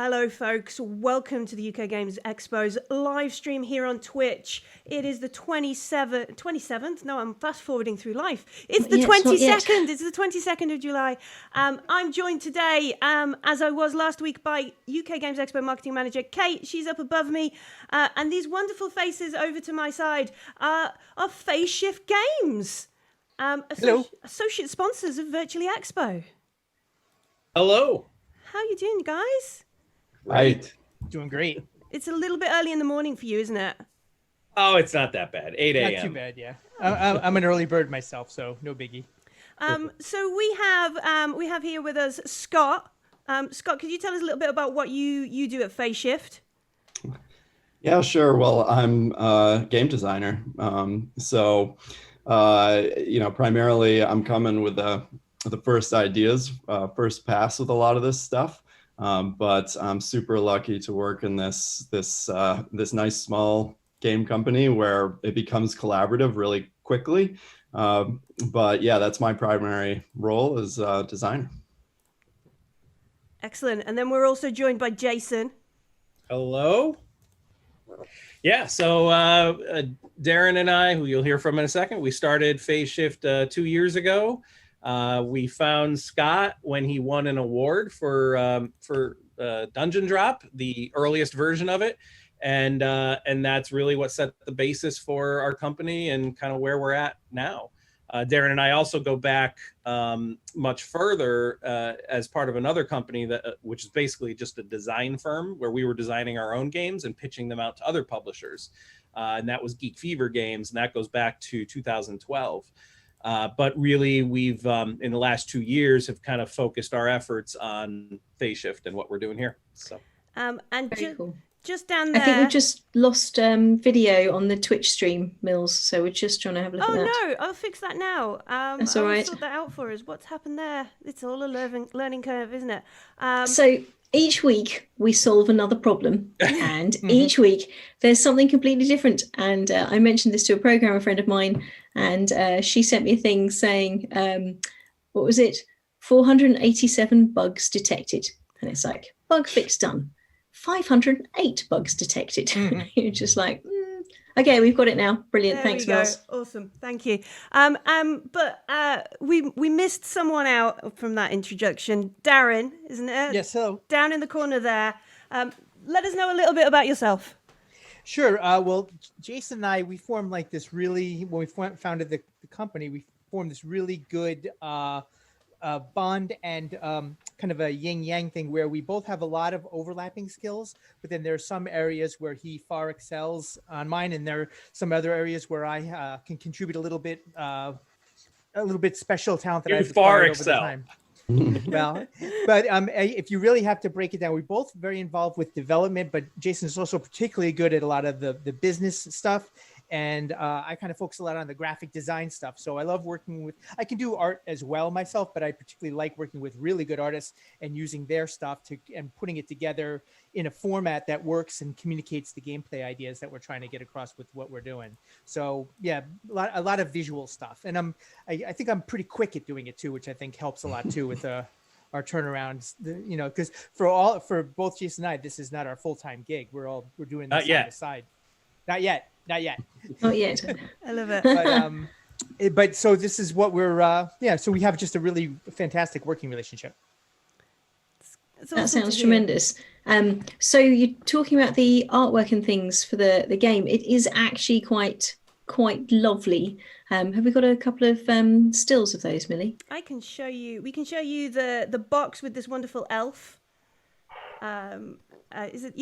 Hello, folks. Welcome to the UK Games Expo's live stream here on Twitch. It is the 27th. No, I'm fast forwarding through life. It's the 22nd. It's the 22nd of July. I'm joined today, as I was last week, by UK Games Expo marketing manager Kate. She's up above me. And these wonderful faces over to my side are Phast Games, Hello. associate sponsors of Virtually Expo. Hello. How are you doing, guys? Right. Doing great. It's a little bit early in the morning for you, isn't it? Oh, it's not that bad. 8 a.m. Not too bad, yeah. I'm an early bird myself, so no biggie. So we have here with us Scott. Scott, could you tell us a little bit about what you do at Phast? Yeah, sure. Well, I'm a game designer. Primarily I'm coming with the first ideas, first pass with a lot of this stuff. But I'm super lucky to work in this nice small game company where it becomes collaborative really quickly. But yeah, that's my primary role as a designer. Excellent. And then we're also joined by Jason. Hello. Yeah, so Darren and I, who you'll hear from in a second, we started Phast 2 years ago. We found Scott when he won an award for Dungeon Drop, the earliest version of it, and that's really what set the basis for our company and kind of where we're at now. Darren and I also go back much further as part of another company which is basically just a design firm where we were designing our own games and pitching them out to other publishers, and that was Geek Fever Games, and that goes back to 2012. But really, we've in the last 2 years have kind of focused our efforts on Phast and what we're doing here. So, Cool. Just down there. I think we just lost video on the Twitch stream, Mills. So we're just trying to have a look at that. Oh no, I'll fix that now. That's all right. I'll sort that out for us. What's happened there? It's all a learning curve, isn't it? So each week we solve another problem, and each week there's something completely different. And I mentioned this to a programmer friend of mine, and she sent me a thing saying, what was it? 487 bugs detected. And it's like, bug fix done. 508 bugs detected. You're just like, okay, we've got it now. Brilliant. There Thanks, we go. Mills. Awesome. Thank you. We missed someone out from that introduction. Darren, isn't it? Yes, hello. Down in the corner there. Let us know a little bit about yourself. Sure. Well, Jason and I, we formed like this really, when we founded the company, we formed this really good bond and kind of a yin-yang thing where we both have a lot of overlapping skills, but then there are some areas where he far excels on mine, and there are some other areas where I can contribute a little bit special talent that I've acquired over the time. Well, but if you really have to break it down, we're both very involved with development, but Jason is also particularly good at a lot of the business stuff. And I kind of focus a lot on the graphic design stuff. So I love working with, I can do art as well myself, but I particularly like working with really good artists and using their stuff and putting it together in a format that works and communicates the gameplay ideas that we're trying to get across with what we're doing. So yeah, a lot of visual stuff. And I think I'm pretty quick at doing it too, which I think helps a lot too with our turnarounds, because for both Jason and I, this is not our full-time gig. We're doing this on the side. Not yet. Not yet. I love it. But so this is what we're, so we have just a really fantastic working relationship. That sounds tremendous. So you're talking about the artwork and things for the game. It is actually quite lovely. Have we got a couple of stills of those, Millie? I can show you. We can show you the box with this wonderful elf. Is it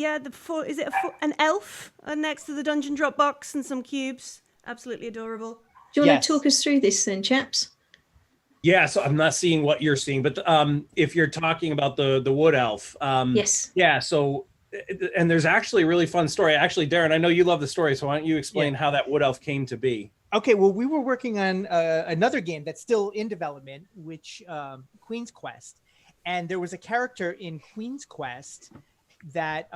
an elf next to the dungeon drop box and some cubes? Absolutely adorable. Do you want to talk us through this then, chaps? Yeah, so I'm not seeing what you're seeing, but if you're talking about the wood elf, yes. Yeah. So, and there's actually a really fun story. Actually, Darren, I know you love the story, so why don't you explain how that wood elf came to be? Okay, well, we were working on another game that's still in development, which Queen's Quest, and there was a character in Queen's Quest that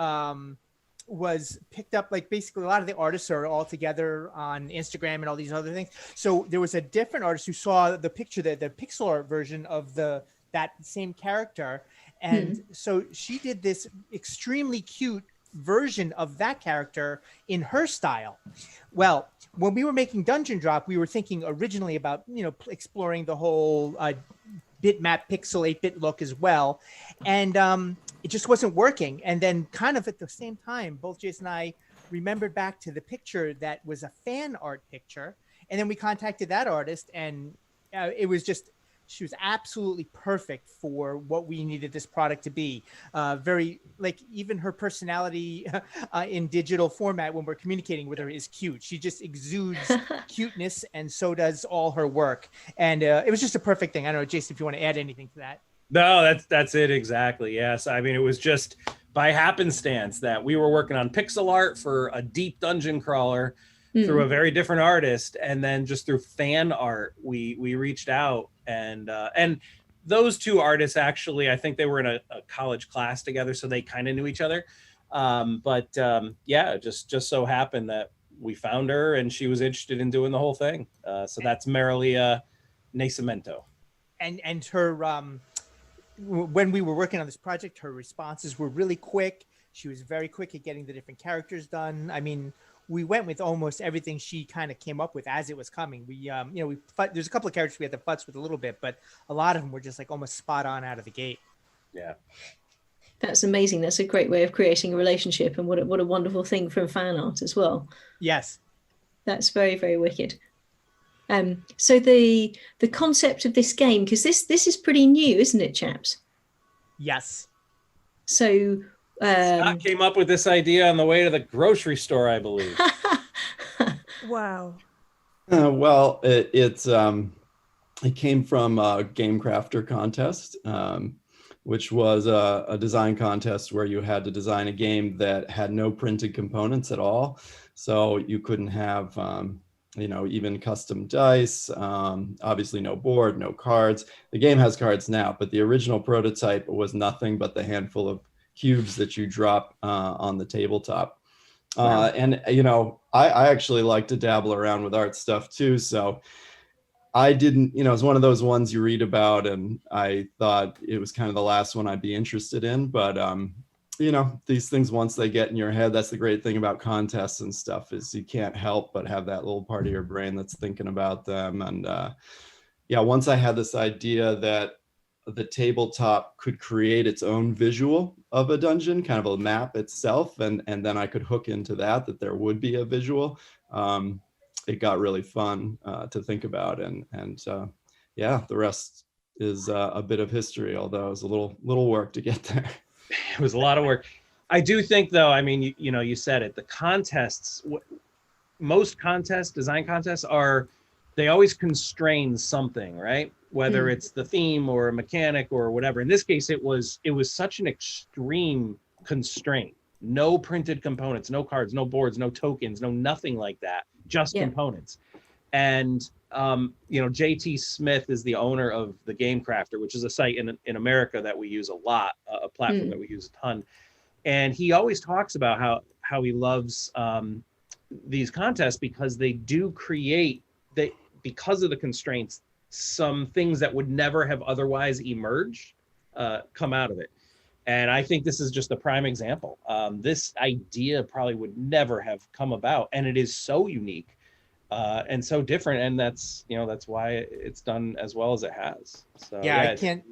was picked up, like basically a lot of the artists are all together on Instagram and all these other things. So there was a different artist who saw the picture, the pixel art version of that same character, And so she did this extremely cute version of that character in her style. Well, when we were making Dungeon Drop, we were thinking originally about, exploring the whole bitmap pixel 8-bit look as well. And it just wasn't working. And then kind of at the same time, both Jason and I remembered back to the picture that was a fan art picture. And then we contacted that artist, and it was just, she was absolutely perfect for what we needed this product to be. Very, like, even her personality in digital format when we're communicating with her is cute. She just exudes cuteness, and so does all her work. And it was just a perfect thing. I don't know, Jason, if you want to add anything to that. No, that's it exactly. Yes, I mean, it was just by happenstance that we were working on pixel art for a deep dungeon crawler through a very different artist, and then just through fan art, we reached out, and those two artists actually, I think they were in a college class together, so they kind of knew each other. Yeah, just so happened that we found her, and she was interested in doing the whole thing. So that's Marilia Nascimento. And her when we were working on this project, her responses were really quick. She was very quick at getting the different characters done. I mean, we went with almost everything she kind of came up with as it was coming. We, there's a couple of characters we had to futz with a little bit, but a lot of them were just like almost spot on out of the gate. Yeah. That's amazing. That's a great way of creating a relationship, and what a wonderful thing from fan art as well. Yes. That's very, very wicked. So the concept of this game, because this is pretty new, isn't it, chaps? Yes. So Scott came up with this idea on the way to the grocery store, I believe. Wow. Well, it came from a Game Crafter contest, which was a design contest where you had to design a game that had no printed components at all. So you couldn't have even custom dice, obviously no board, no cards. The game has cards now, but the original prototype was nothing but the handful of cubes that you drop on the tabletop. Wow. And, I actually like to dabble around with art stuff too. So I didn't, it's one of those ones you read about, and I thought it was kind of the last one I'd be interested in. But, these things, once they get in your head, that's the great thing about contests and stuff, is you can't help but have that little part of your brain that's thinking about them. And once I had this idea that the tabletop could create its own visual of a dungeon, kind of a map itself, and then I could hook into that there would be a visual. It got really fun to think about, and the rest is a bit of history, although it was a little work to get there. It was a lot of work. I do think, though, I mean, you said it, the contests, most contests, design contests, they always constrain something, right? Whether it's the theme or a mechanic or whatever. In this case, it was such an extreme constraint. No printed components, no cards, no boards, no tokens, no nothing like that, just components. And JT Smith is the owner of the Game Crafter, which is a site in America that we use a lot, a platform that we use a ton. And he always talks about how he loves these contests because they do create, because of the constraints, some things that would never have otherwise emerged come out of it. And I think this is just a prime example. This idea probably would never have come about, and it is so unique and so different, and that's why it's done as well as it has. So I can't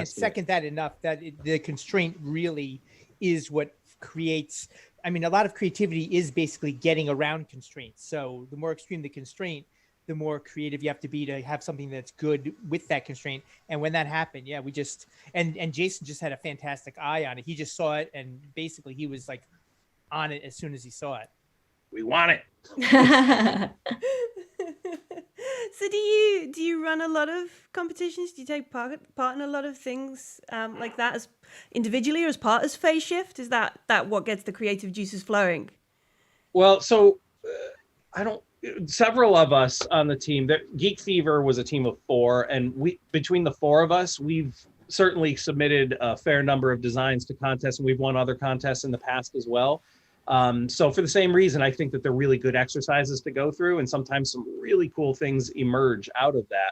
second that enough. That the constraint really is what creates. I mean, a lot of creativity is basically getting around constraints. So the more extreme the constraint, the more creative you have to be to have something that's good with that constraint. And when that happened, we just, and Jason just had a fantastic eye on it. He just saw it, and basically he was like on it as soon as he saw it. We want it. So do you run a lot of competitions? Do you take part in a lot of things like that as individually or as part of Phase Shift? Is that what gets the creative juices flowing? Well, so several of us on the team, Geek Fever was a team of 4, and between the 4 of us, we've certainly submitted a fair number of designs to contests, and we've won other contests in the past as well. So for the same reason, I think that they're really good exercises to go through, and sometimes some really cool things emerge out of that.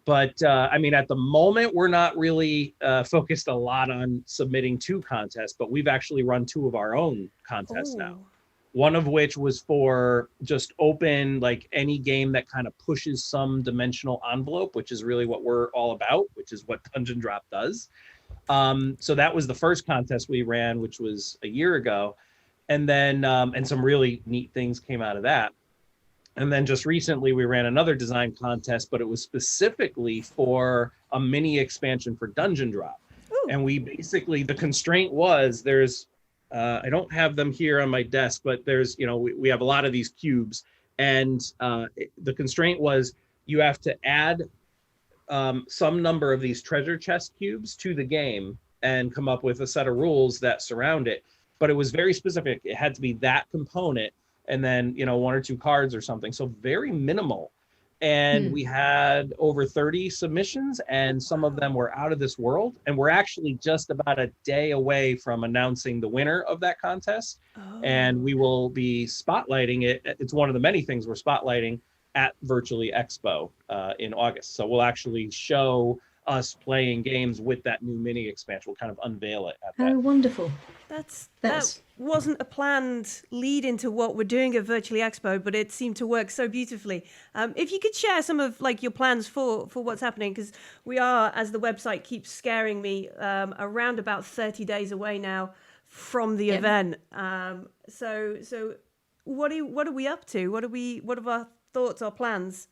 But I mean, at the moment, we're not really focused a lot on submitting to contests, but we've actually run 2 of our own contests now. One of which was for just open, like any game that kind of pushes some dimensional envelope, which is really what we're all about, which is what Dungeon Drop does. So that was the first contest we ran, which was a year ago. And then, and some really neat things came out of that. And then just recently we ran another design contest, but it was specifically for a mini expansion for Dungeon Drop. Ooh. And we basically, the constraint was there's, I don't have them here on my desk, but there's, you know, we have a lot of these cubes, and the constraint was you have to add some number of these treasure chest cubes to the game and come up with a set of rules that surround it. But it was very specific. It had to be that component, and then, you know, 1 or 2 cards or something. So very minimal. And we had over 30 submissions, and some of them were out of this world. And we're actually just about a day away from announcing the winner of that contest. Oh. And we will be spotlighting it. It's one of the many things we're spotlighting at Virtually Expo in August. So we'll actually show us playing games with that new mini expansion. We'll kind of unveil it at that. Oh, wonderful. That wasn't a planned lead into what we're doing at Virtually Expo, but it seemed to work so beautifully. If you could share some of like your plans for what's happening, because we are, as the website keeps scaring me, around about 30 days away now from the event. So what are we up to? What are our thoughts, our plans?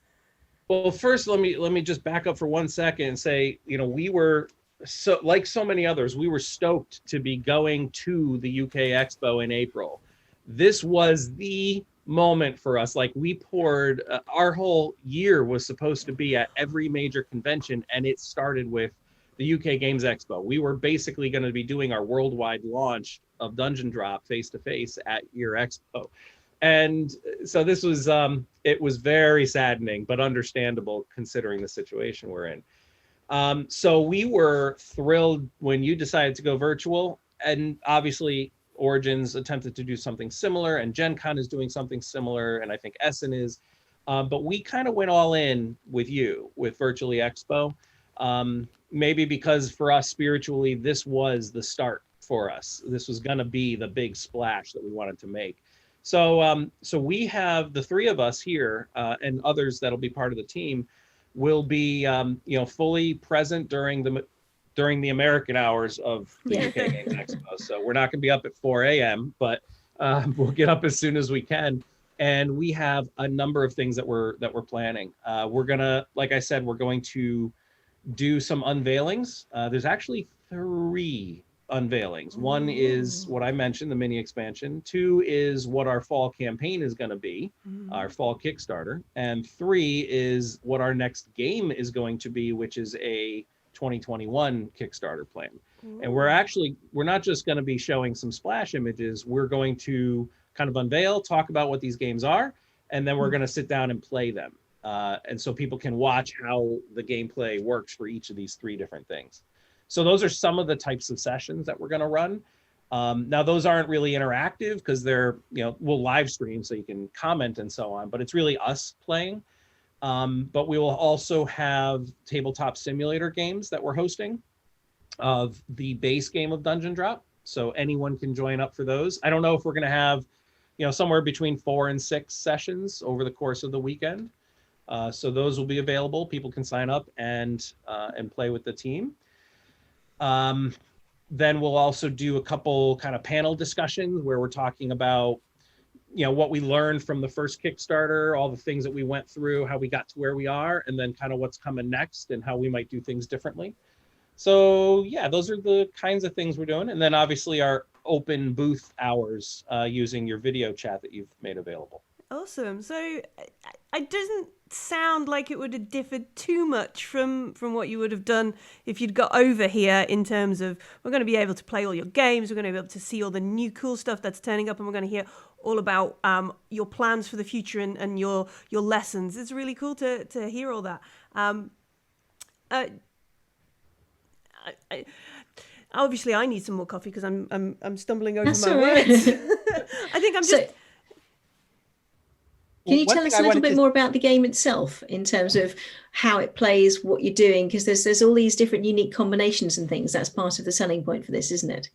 Well, first, let me just back up for 1 second and say, you know, we were so, like so many others, we were stoked to be going to the UK Expo in April. This was the moment for us. Like, we poured, our whole year was supposed to be at every major convention, and it started with the UK Games Expo. We were basically going to be doing our worldwide launch of Dungeon Drop face-to-face at your expo. And so this was, it was very saddening, but understandable considering the situation we're in. So we were thrilled when you decided to go virtual, and obviously Origins attempted to do something similar, and Gen Con is doing something similar, and I think Essen is, but we kind of went all in with you, with Virtually Expo, maybe because for us spiritually, this was the start for us. This was gonna be the big splash that we wanted to make. So, so we have the 3 of us here, and others that'll be part of the team will be, you know, fully present during the American hours of the UK Games Expo. So we're not going to be up at 4 a.m., but we'll get up as soon as we can. And we have a number of things that we're planning. We're gonna, like I said, we're going to do some unveilings. There's actually 3 unveilings. One is what I mentioned, the mini expansion. 2 is what our fall campaign is going to be, our fall Kickstarter. And 3 is what our next game is going to be, which is a 2021 Kickstarter plan. And we're not just going to be showing some splash images. We're going to kind of unveil, talk about what these games are, and then we're going to sit down and play them. And so people can watch how the gameplay works for each of these 3 different things. So those are some of the types of sessions that we're going to run. Now, those aren't really interactive because they're, you know, we'll live stream so you can comment and so on, but it's really us playing. But we will also have tabletop simulator games that we're hosting of the base game of Dungeon Drop. So anyone can join up for those. I don't know if we're going to have, you know, somewhere between 4 and 6 sessions over the course of the weekend. So those will be available. People can sign up and play with the team. Then we'll also do a couple kind of panel discussions where we're talking about, you know, what we learned from the first Kickstarter, all the things that we went through, how we got to where we are, and then kind of what's coming next and how we might do things differently. So yeah, those are the kinds of things we're doing. And then obviously our open booth hours using your video chat that you've made available. Awesome. So it doesn't sound like it would have differed too much from what you would have done if you'd got over here, in terms of, we're going to be able to play all your games, we're going to be able to see all the new cool stuff that's turning up, and we're going to hear all about your plans for the future and your lessons. It's really cool to hear all that. Obviously I need some more coffee because I'm stumbling over my words. I think I'm just Can you tell us a little bit more about the game itself in terms of how it plays, what you're doing? Because there's all these different unique combinations and things. That's part of the selling point for this, isn't it?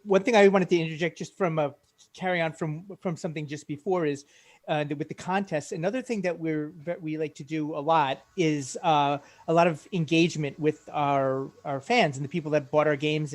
One thing I wanted to interject just from a carry on from something just before is with the contest. Another thing that we like to do a lot is a lot of engagement with our fans and the people that bought our games.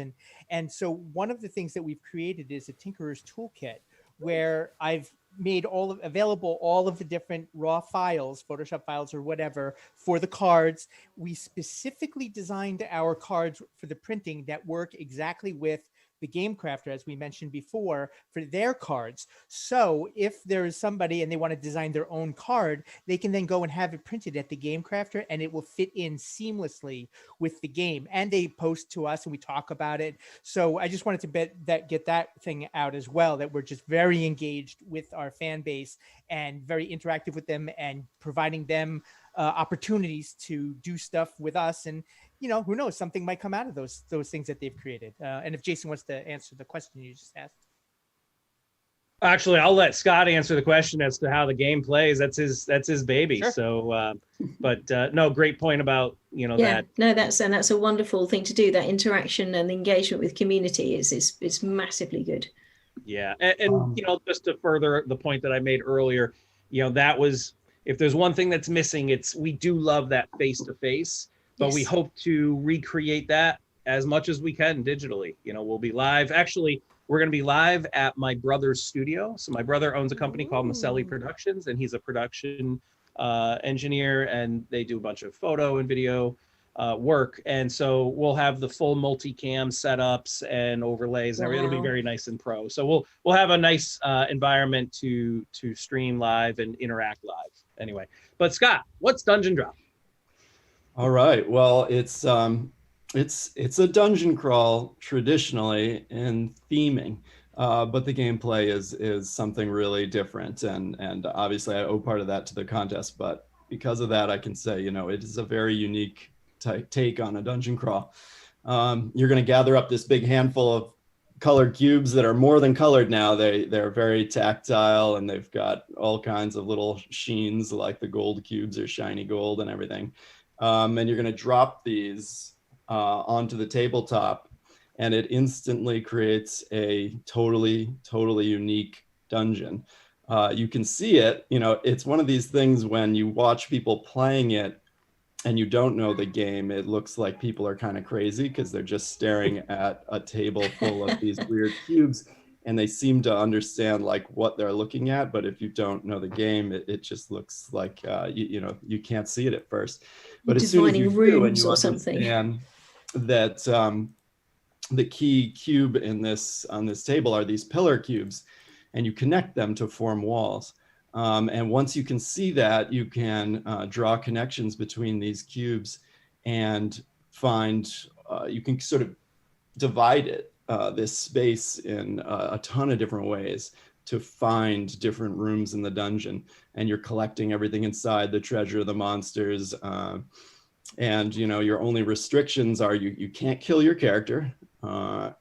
And so one of the things that we've created is a Tinkerer's Toolkit, where I've made available all of the different raw files, Photoshop files or whatever, for the cards. We specifically designed our cards for the printing that work exactly with the Game Crafter, as we mentioned before, for their cards. So if there is somebody and they want to design their own card, they can then go and have it printed at the Game Crafter, and it will fit in seamlessly with the game. And they post to us and we talk about it. So I just wanted to get that thing out as well, that we're just very engaged with our fan base and very interactive with them and providing them opportunities to do stuff with us. And who knows, something might come out of those things that they've created. And if Jason wants to answer the question you just asked. Actually, I'll let Scott answer the question as to how the game plays. That's his baby. Sure. So, no, great point about that. No, that's a wonderful thing to do. That interaction and engagement with community is massively good. Yeah, and just to further the point that I made earlier, that was, if there's one thing that's missing, we do love that face-to-face, but Yes. we hope to recreate that as much as we can digitally. We'll be live. Actually, we're going to be live at my brother's studio. So my brother owns a company called Maselli Productions, and he's a production engineer, and they do a bunch of photo and video work. And so we'll have the full multicam setups and overlays. And it'll be very nice and pro. So we'll have a nice environment to stream live and interact live. Anyway, but Scott, what's Dungeon Drop? All right. Well, it's a dungeon crawl traditionally in theming, but the gameplay is something really different, and obviously I owe part of that to the contest. But because of that, I can say it is a very unique take on a dungeon crawl. You're going to gather up this big handful of colored cubes that are more than colored now. They're very tactile, and they've got all kinds of little sheens, like the gold cubes are shiny gold and everything. And you're going to drop these onto the tabletop, and it instantly creates a totally unique dungeon. You can see it. It's one of these things when you watch people playing it and you don't know the game, it looks like people are kind of crazy because they're just staring at a table full of these weird cubes, and they seem to understand like what they're looking at. But if you don't know the game, it just looks like you can't see it at first. But as soon as you do, and you understand that the key cube on this table are these pillar cubes, and you connect them to form walls. And once you can see that, you can draw connections between these cubes and you can sort of divide this space in a ton of different ways to find different rooms in the dungeon. And you're collecting everything inside, the treasure, the monsters. And your only restrictions are you can't kill your character,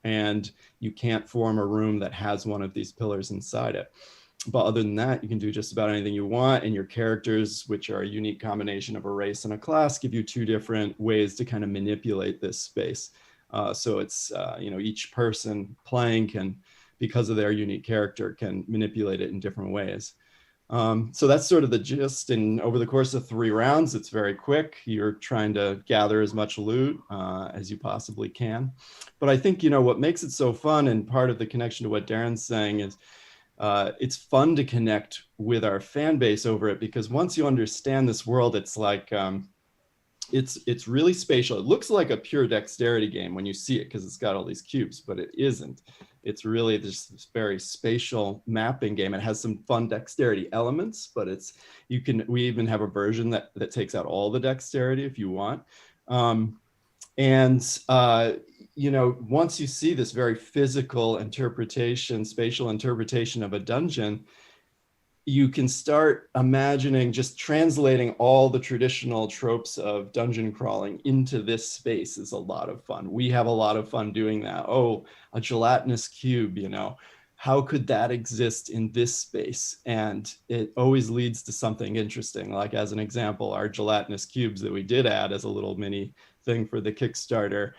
and you can't form a room that has one of these pillars inside it. But other than that, you can do just about anything you want. And your characters, which are a unique combination of a race and a class, give you two different ways to kind of manipulate this space. So it's, each person playing can, because of their unique character, can manipulate it in different ways. So that's sort of the gist. And over the course of 3 rounds, it's very quick. You're trying to gather as much loot as you possibly can. But I think, what makes it so fun, and part of the connection to what Darren's saying, is it's fun to connect with our fan base over it, because once you understand this world, it's like, it's really spatial. It looks like a pure dexterity game when you see it, because it's got all these cubes, but it isn't. It's really this very spatial mapping game. It has some fun dexterity elements, but we even have a version that takes out all the dexterity if you want. Once you see this very physical interpretation, spatial interpretation of a dungeon, you can start imagining just translating all the traditional tropes of dungeon crawling into this space is a lot of fun. We have a lot of fun doing that. Oh, a gelatinous cube, how could that exist in this space? And it always leads to something interesting. Like as an example, our gelatinous cubes that we did add as a little mini thing for the Kickstarter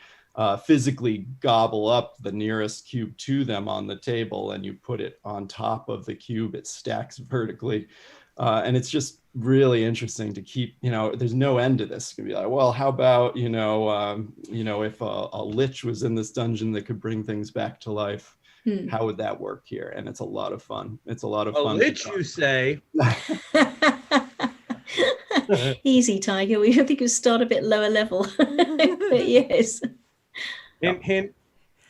physically gobble up the nearest cube to them on the table, and you put it on top of the cube, it stacks vertically. And it's just really interesting to keep, there's no end to this. It can be like, well, how about, if a lich was in this dungeon that could bring things back to life, how would that work here? And it's a lot of fun. It's a lot of fun. A lich, you say? Easy, Tiger. We think we start a bit lower level. But yes. Hint, hint.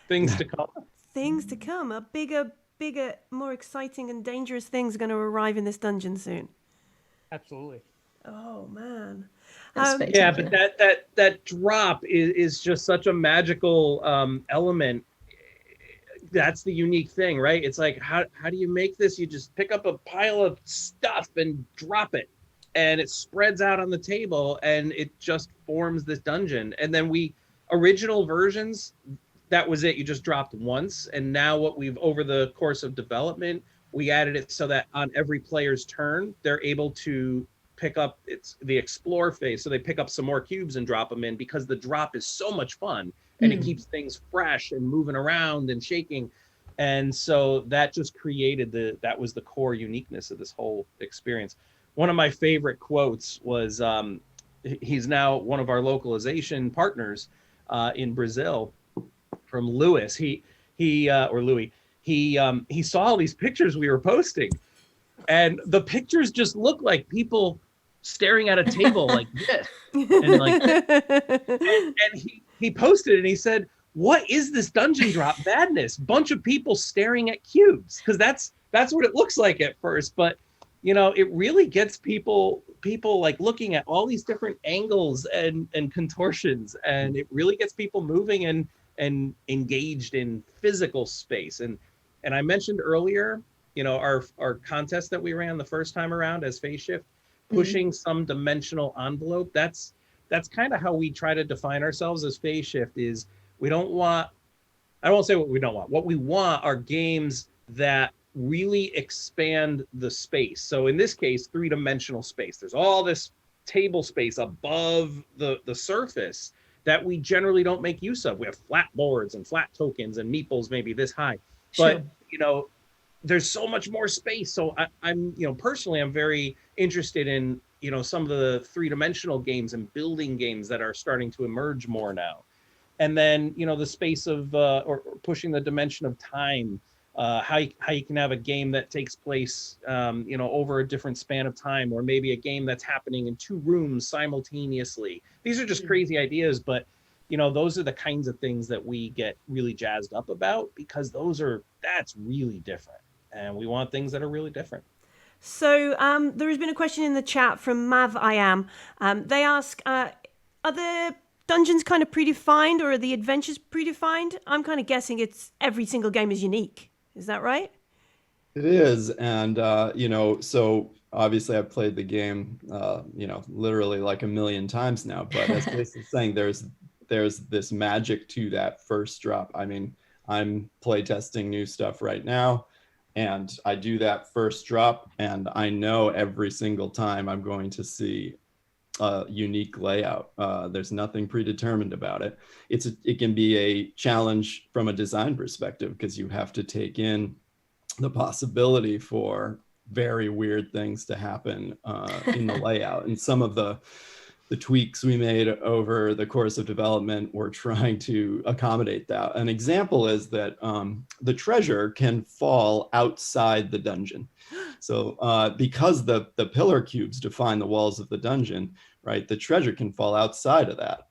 Things to come. Things to come. A bigger, more exciting and dangerous things are going to arrive in this dungeon soon. Absolutely. Oh man. Yeah, but that drop is just such a magical element. That's the unique thing, right? It's like, how do you make this? You just pick up a pile of stuff and drop it, and it spreads out on the table, and it just forms this dungeon. And then original versions, that was it. You just dropped once. And now what we've, over the course of development, we added it so that on every player's turn, they're able to pick up the explore phase. So they pick up some more cubes and drop them in, because the drop is so much fun and it keeps things fresh and moving around and shaking. And so that just created that was the core uniqueness of this whole experience. One of my favorite quotes was, he's now one of our localization partners in Brazil, from Louis. He saw all these ppictures we were posting, and the pictures just look like people staring at a table like this, and like and he posted it, and he said, "What is this dungeon drop madness? Bunch of people staring at cubes," because that's what it looks like at first, but it really gets people like looking at all these different angles and contortions, and it really gets people moving and engaged in physical space. And I mentioned earlier, our contest that we ran the first time around as Phase Shift, pushing some dimensional envelope. That's kind of how we try to define ourselves as Phase Shift. Is I won't say what we don't want. What we want are games that really expand the space. So in this case, 3-dimensional space. There's all this table space above the surface that we generally don't make use of. We have flat boards and flat tokens and meeples maybe this high, but there's so much more space. So I'm personally, I'm very interested in some of the 3-dimensional games and building games that are starting to emerge more now. And then the space of or pushing the dimension of time. How you can have a game that takes place, over a different span of time, or maybe a game that's happening in 2 rooms simultaneously. These are just crazy ideas, but those are the kinds of things that we get really jazzed up about, because that's really different, and we want things that are really different. So there has been a question in the chat from Mav I Am. They ask, are the dungeons kind of predefined, or are the adventures predefined? I'm kind of guessing it's every single game is unique. Is that right? It is. And, so obviously I've played the game, literally like 1 million times now, but as Jason is saying, there's this magic to that first drop. I mean, I'm playtesting new stuff right now, and I do that first drop, and I know every single time I'm going to see a unique layout. There's nothing predetermined about it. It can be a challenge from a design perspective, because you have to take in the possibility for very weird things to happen in the layout. And some of the tweaks we made over the course of development were trying to accommodate that. An example is that the treasure can fall outside the dungeon. So because the pillar cubes define the walls of the dungeon, right, the treasure can fall outside of that,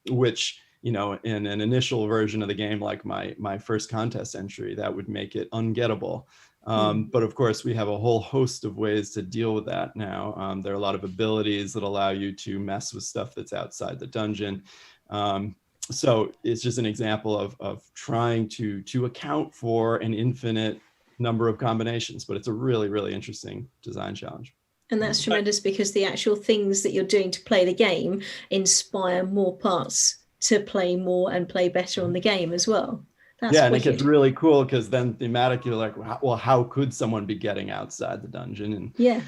which, in an initial version of the game, like my first contest entry, that would make it ungettable. But of course, we have a whole host of ways to deal with that now. There are a lot of abilities that allow you to mess with stuff that's outside the dungeon. So it's just an example of trying to account for an infinite number of combinations, but it's a really, really interesting design challenge. And that's tremendous, because the actual things that you're doing to play the game inspire more parts to play more and play better on the game as well. That's yeah, and wicked. it gets really cool because then thematically you're like, well, how could someone be getting outside the dungeon and Yeah.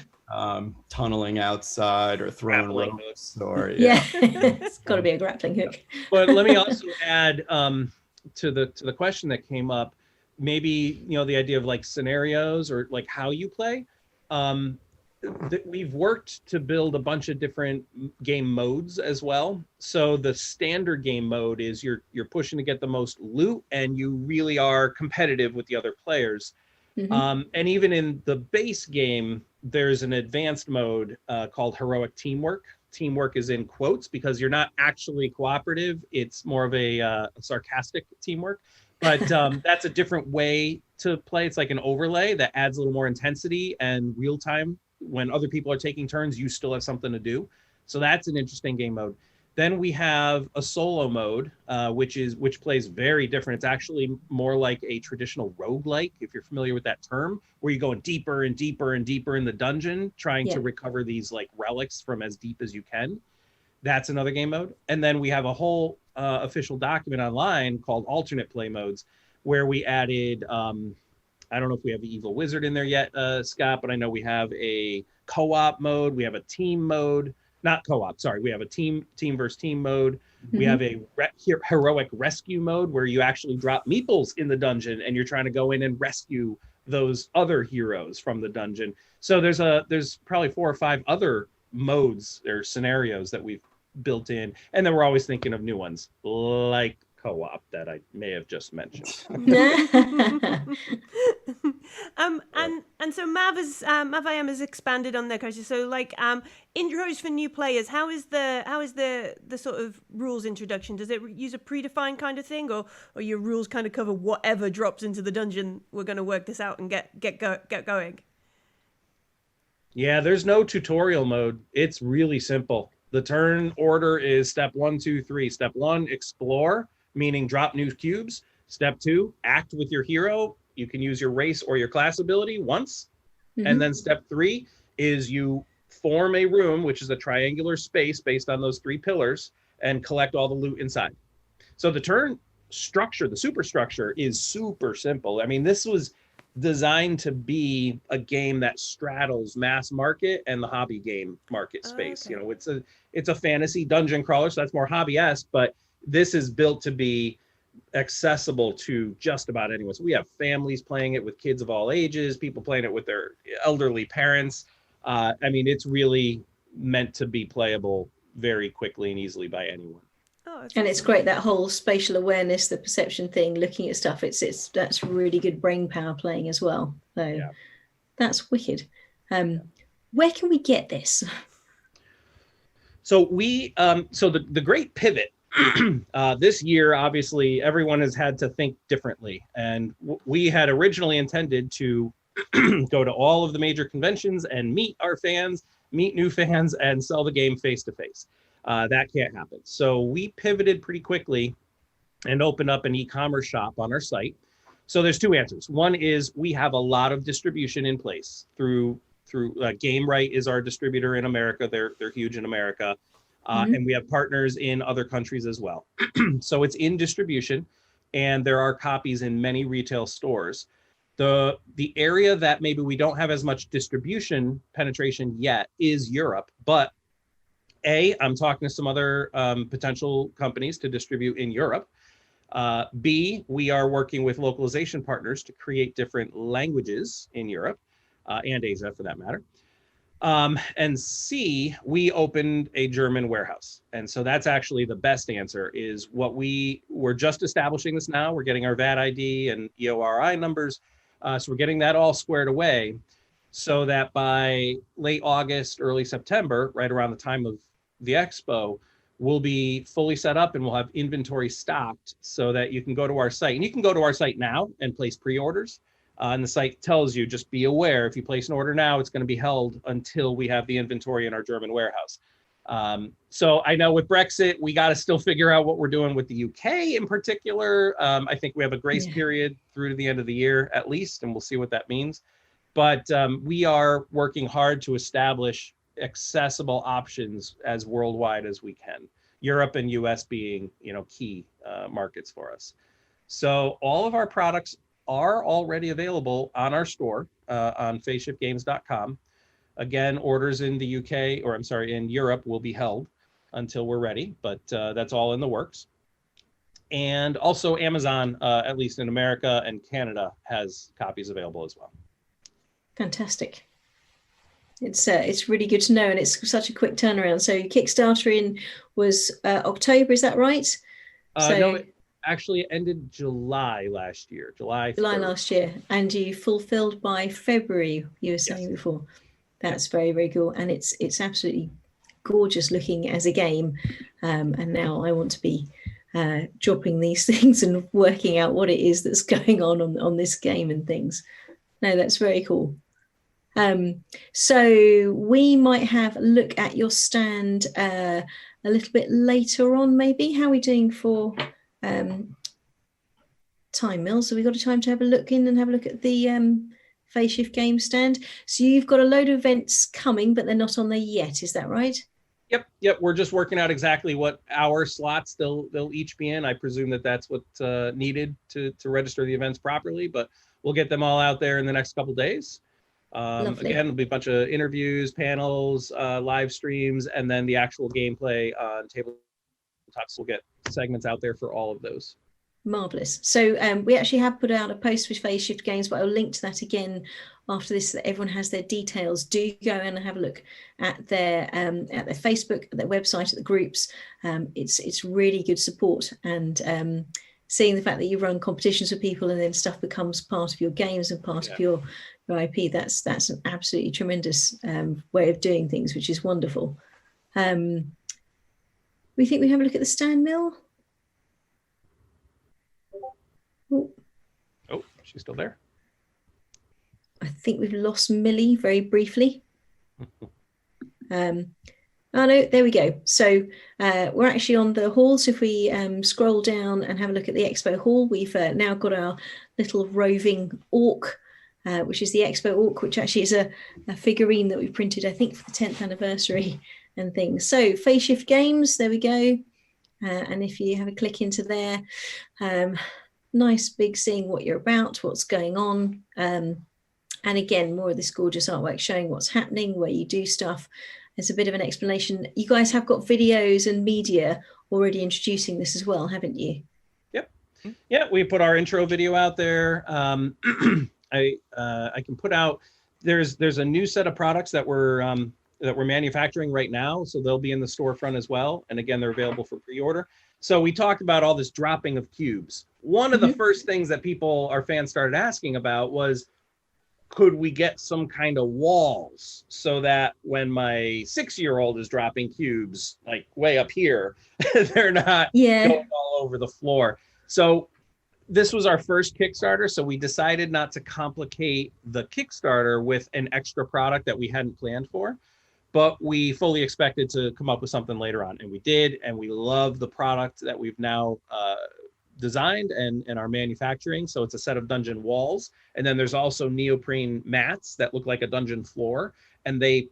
tunneling outside or throwing Grappling ropes or Yeah. It's got to be a grappling hook. But let me also add to the question that came up, maybe the idea of like scenarios or like how you play. We've worked to build a bunch of different game modes as well. So the standard game mode is you're pushing to get the most loot, and you really are competitive with the other players. And even in the base game, there's an advanced mode called heroic teamwork. Teamwork is in quotes because you're not actually cooperative. It's more of a sarcastic teamwork. But that's a different way to play. It's like an overlay that adds a little more intensity and real time. When other people are taking turns, you still have something to do. So that's an interesting game mode. Then we have a solo mode, which plays very different. It's actually more like a traditional roguelike, if you're familiar with that term, where you're going deeper and deeper and deeper in the dungeon, trying to recover these like relics from as deep as you can. That's another game mode. And then we have a whole official document online called alternate play modes, where we added, I don't know if we have the evil wizard in there yet, Scott, but I know we have a co-op mode. We have a team mode. Not co-op, sorry. We have a team versus team mode. We have a heroic rescue mode where you actually drop meeples in the dungeon and you're trying to go in and rescue those other heroes from the dungeon. So there's probably 4 or 5 other modes or scenarios that we've built in. And then we're always thinking of new ones like co-op that I may have just mentioned. And so Mav IM has expanded on their question. So like intros for new players, how is the sort of rules introduction? Does it use a predefined kind of thing, or your rules kind of cover whatever drops into the dungeon? We're going to work this out and get going. Yeah, there's no tutorial mode. It's really simple. The turn order is step 1, 2, 3. Step 1, explore, meaning drop new cubes. Step 2, act with your hero. You can use your race or your class ability once. And then step 3 is you form a room, which is a triangular space based on those 3 pillars, and collect all the loot inside. So the turn structure, the superstructure, is super simple. I mean, this was designed to be a game that straddles mass market and the hobby game market space. Okay. It's a fantasy dungeon crawler, so that's more hobby-esque, but this is built to be accessible to just about anyone. So we have families playing it with kids of all ages, people playing it with their elderly parents. I mean, it's really meant to be playable very quickly and easily by anyone. And it's great, that whole spatial awareness, the perception thing, looking at stuff. That's really good brain power playing as well. So that's wicked. Where can we get this? So the great pivot this year, obviously, everyone has had to think differently. And we had originally intended to go to all of the major conventions and meet our fans, meet new fans, and sell the game face to face. That can't happen. So we pivoted pretty quickly and opened up an e-commerce shop on our site. So there's 2 answers. One is we have a lot of distribution in place through GameRight is our distributor in America. They're huge in America. And we have partners in other countries as well. So it's in distribution, and there are copies in many retail stores. The area that maybe we don't have as much distribution penetration yet is Europe, but I'm talking to some other potential companies to distribute in Europe. B, we are working with localization partners to create different languages in Europe and Asia for that matter. And C, we opened a German warehouse. And so that's actually the best answer is we're just establishing this now. We're getting our VAT ID and EORI numbers. So we're getting that all squared away so that by late August, early September, right around the time of the expo, we'll be fully set up and we'll have inventory stocked so that you can go to our site. And you can go to our site now and place pre-orders. And the site tells you, just be aware, if you place an order now, it's going to be held until we have the inventory in our German warehouse. So I know with Brexit, we got to still figure out what we're doing with the UK in particular. I think we have a grace period through to the end of the year at least, and we'll see what that means. But we are working hard to establish accessible options as worldwide as we can. Europe and US being, key markets for us. So all of our products are already available on our store on phastshiftgames.com. Again, orders in the UK, or I'm sorry, in Europe will be held until we're ready, but that's all in the works. And also Amazon, at least in America and Canada, has copies available as well. Fantastic. It's really good to know, and it's such a quick turnaround. So Kickstarter was October, is that right? No, it actually ended July last year, July 3rd. Last year, and you fulfilled by February, you were saying before. That's very, very cool, and it's absolutely gorgeous looking as a game. And now I want to be dropping these things and working out what it is that's going on this game and things. No, that's very cool. So we might have a look at your stand a little bit later on, maybe. How are we doing for time, Mills? So we got a time to have a look in and have a look at the Phase Shift Game stand. So you've got a load of events coming, but they're not on there yet. Is that right? Yep. We're just working out exactly what hour slots they'll each be in. I presume that's what's needed to register the events properly, but we'll get them all out there in the next couple of days. Again, there'll be a bunch of interviews, panels, live streams, and then the actual gameplay on tabletops. We'll get segments out there for all of those. Marvelous. So we actually have put out a post with Phase Shift Games, but I'll link to that again after this, so that everyone has their details. Do go and have a look at their Facebook, at their website, at the groups. It's really good support, and seeing the fact that you run competitions with people and then stuff becomes part of your games and part of your IP, that's an absolutely tremendous way of doing things, which is wonderful. We think we have a look at the stand, Mill. Oh, she's still there. I think we've lost Millie very briefly. Oh no, there we go. So we're actually on the hall. So if we scroll down and have a look at the expo hall, we've now got our little roving orc, which is the expo orc, which actually is a figurine that we printed, I think, for the 10th anniversary and things. So Phase Shift Games, there we go. And if you have a click into there, nice big seeing what you're about, what's going on. And again, more of this gorgeous artwork showing what's happening, where you do stuff. There's a bit of an explanation. You guys have got videos and media already introducing this as well, haven't you? Yep. Yeah, we put our intro video out there. I can put out, there's a new set of products that we're manufacturing right now. So they'll be in the storefront as well. And again, they're available for pre-order. So we talked about all this dropping of cubes. One of the first things that our fans started asking about was, could we get some kind of walls so that when my 6-year-old is dropping cubes, like way up here, they're not going all over the floor. So this was our first Kickstarter. So we decided not to complicate the Kickstarter with an extra product that we hadn't planned for, but we fully expected to come up with something later on. And we did, and we love the product that we've now designed and are manufacturing. So it's a set of dungeon walls, and then there's also neoprene mats that look like a dungeon floor, and they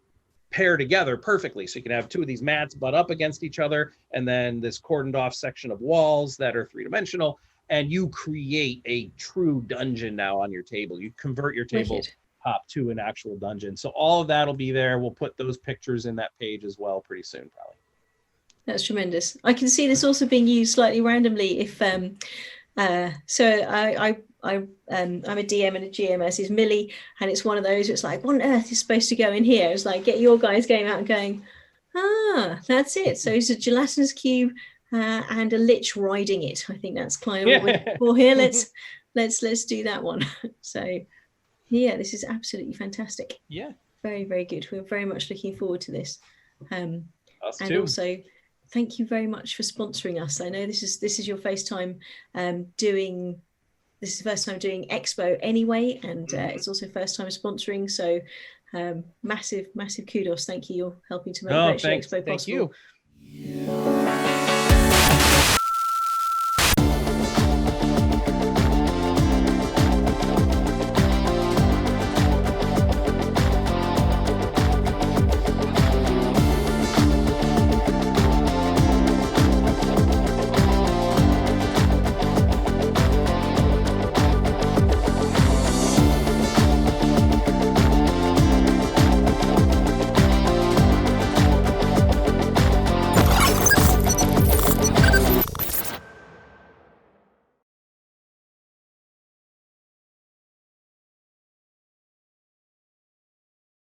pair together perfectly. So you can have two of these mats butt up against each other, and then this cordoned off section of walls that are 3-dimensional, and you create a true dungeon now on your table. You convert your tabletop to an actual dungeon. So all of that will be there. We'll put those pictures in that page as well pretty soon, probably. That's tremendous. I can see this also being used slightly randomly. If I'm a DM and a GM, as is Millie, and it's one of those. It's like, what on earth is supposed to go in here? It's like, get your guys game out and going, that's it. So it's a gelatinous cube and a lich riding it. I think that's kind of what we're looking for here. Let's do that one. So yeah, this is absolutely fantastic. Yeah, very, very good. We're very much looking forward to this. Us and too. Also, thank you very much for sponsoring us. I know this is your first time doing Expo anyway, and it's also first time sponsoring. So massive kudos. Thank you. You're helping to make Virtually Expo possible. Thank you.